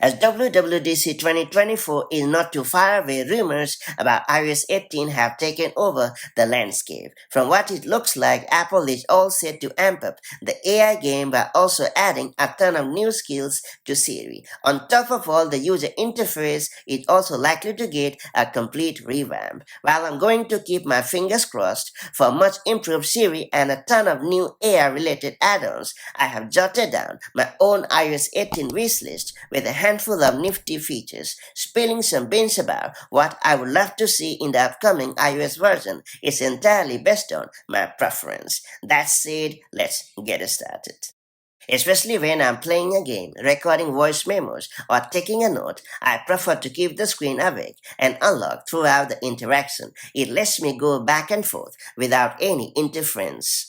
As WWDC 2024 is not too far away, rumors about iOS 18 have taken over the landscape. From what it looks like, Apple is all set to amp up the AI game by also adding a ton of new skills to Siri. On top of all, the user interface is also likely to get a complete revamp. While I'm going to keep my fingers crossed for much improved Siri and a ton of new AI related add-ons, I have jotted down my own iOS 18 wishlist with a handful of nifty features, spilling some beans about what I would love to see in the upcoming iOS version. It's entirely based on my preference. That said, let's get started. Especially when I'm playing a game, recording voice memos, or taking a note, I prefer to keep the screen awake and unlocked throughout the interaction. It lets me go back and forth without any interference.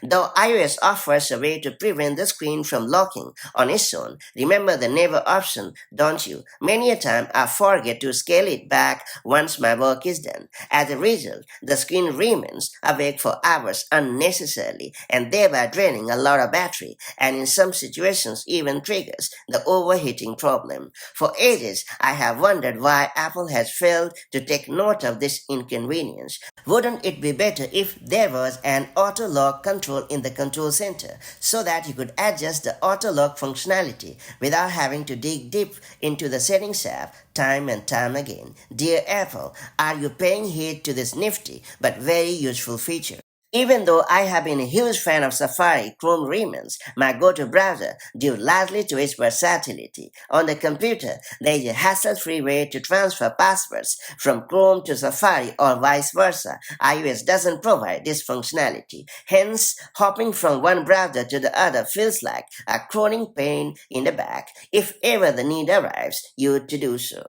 Though iOS offers a way to prevent the screen from locking on its own, remember the never option, don't you? Many a time I forget to scale it back once my work is done. As a result, the screen remains awake for hours unnecessarily and thereby draining a lot of battery and in some situations even triggers the overheating problem. For ages, I have wondered why Apple has failed to take note of this inconvenience. Wouldn't it be better if there was an auto-lock control in the control center so that you could adjust the auto-lock functionality without having to dig deep into the settings app time and time again? Dear Apple, are you paying heed to this nifty but very useful feature? Even though I have been a huge fan of Safari, Chrome remains my go-to browser due largely to its versatility. On the computer, there is a hassle-free way to transfer passwords from Chrome to Safari or vice versa. iOS doesn't provide this functionality. Hence, hopping from one browser to the other feels like a crawling pain in the back if ever the need arrives you to do so.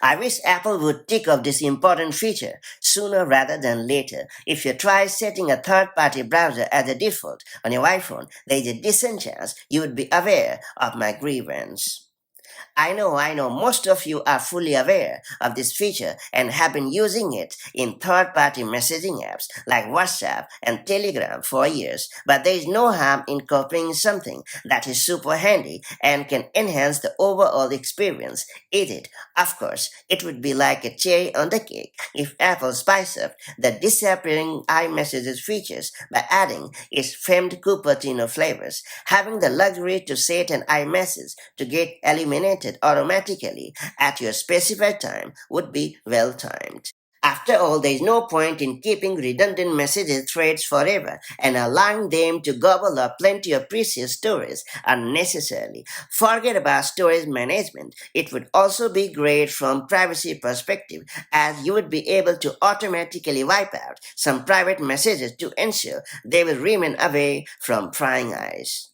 I wish Apple would tick off this important feature sooner rather than later. If you try setting a third-party browser as a default on your iPhone, there is a decent chance you would be aware of my grievance. I know, most of you are fully aware of this feature and have been using it in third-party messaging apps like WhatsApp and Telegram for years, but there is no harm in copying something that is super handy and can enhance the overall experience, is it? Of course, it would be like a cherry on the cake if Apple spiced up the disappearing iMessages features by adding its famed Cupertino flavors. Having the luxury to set an iMessage to get eliminated automatically at your specified time would be well timed. After all, there is no point in keeping redundant messages threads forever and allowing them to gobble up plenty of precious storage unnecessarily. Forget about storage management. It would also be great from privacy perspective as you would be able to automatically wipe out some private messages to ensure they will remain away from prying eyes.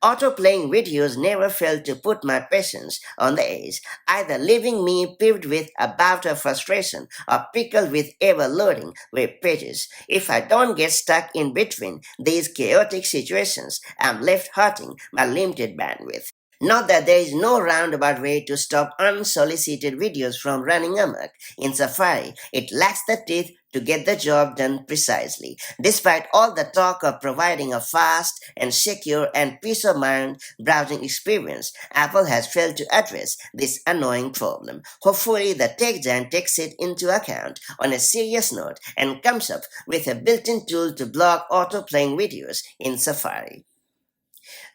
Auto-playing videos never failed to put my patience on the edge, either leaving me peeved with a bout of frustration or pickled with ever-loading web pages. If I don't get stuck in between these chaotic situations, I'm left hurting my limited bandwidth. Not that there is no roundabout way to stop unsolicited videos from running amok in Safari. It lacks the teeth to get the job done precisely. Despite all the talk of providing a fast and secure and peace of mind browsing experience, Apple has failed to address this annoying problem. Hopefully, the tech giant takes it into account on a serious note and comes up with a built-in tool to block auto-playing videos in Safari.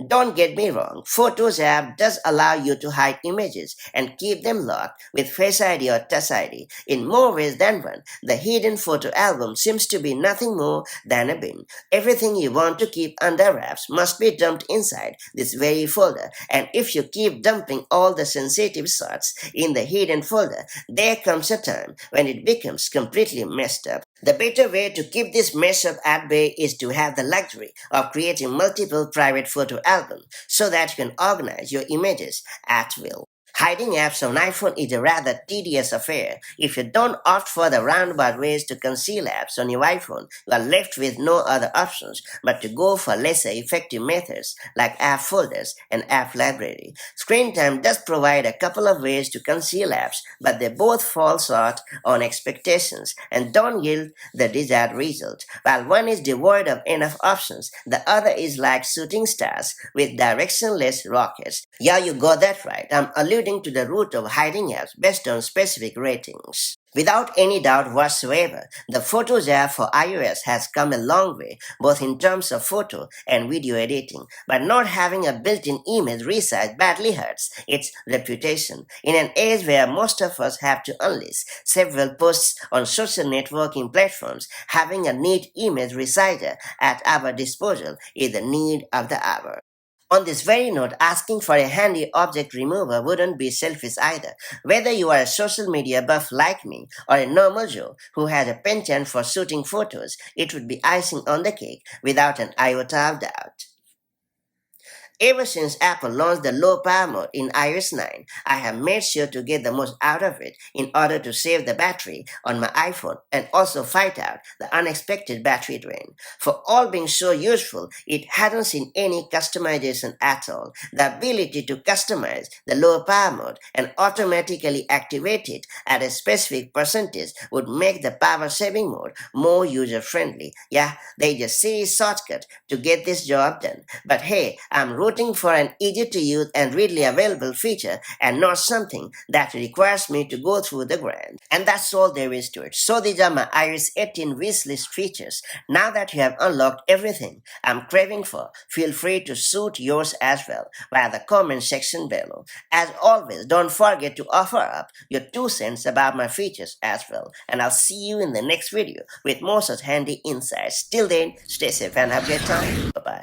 Don't get me wrong, Photos app does allow you to hide images and keep them locked with Face ID or Touch ID. In more ways than one, the hidden photo album seems to be nothing more than a bin. Everything you want to keep under wraps must be dumped inside this very folder, and if you keep dumping all the sensitive shots in the hidden folder, there comes a time when it becomes completely messed up. The better way to keep this mess up at bay is to have the luxury of creating multiple private photo albums so that you can organize your images at will. Hiding apps on iPhone is a rather tedious affair. If you don't opt for the roundabout ways to conceal apps on your iPhone, you are left with no other options but to go for lesser effective methods like app folders and app library. Screen Time does provide a couple of ways to conceal apps, but they both fall short on expectations and don't yield the desired result. While one is devoid of enough options, the other is like shooting stars with directionless rockets. Yeah, you got that right. I'm alluding to the root of hiding apps based on specific ratings. Without any doubt whatsoever, the Photos app for iOS has come a long way, both in terms of photo and video editing, but not having a built-in image resize badly hurts its reputation. In an age where most of us have to unleash several posts on social networking platforms, having a neat image resizer at our disposal is the need of the hour. On this very note, asking for a handy object remover wouldn't be selfish either. Whether you are a social media buff like me or a normal Joe who has a penchant for shooting photos, it would be icing on the cake without an iota of doubt. Ever since Apple launched the low power mode in iOS 9, I have made sure to get the most out of it in order to save the battery on my iPhone and also fight out the unexpected battery drain. For all being so useful, it hadn't seen any customization at all. The ability to customize the low power mode and automatically activate it at a specific percentage would make the power saving mode more user friendly. Yeah, they just see a shortcut to get this job done. But hey, I'm rooting for an easy to use and readily available feature and not something that requires me to go through the grind. And that's all there is to it. So these are my iOS 18 wishlist features. Now that you have unlocked everything I'm craving for, feel free to shoot yours as well via the comment section below. As always, don't forget to offer up your 2 cents about my features as well. And I'll see you in the next video with more such handy insights. Till then, stay safe and have a great time. Bye bye.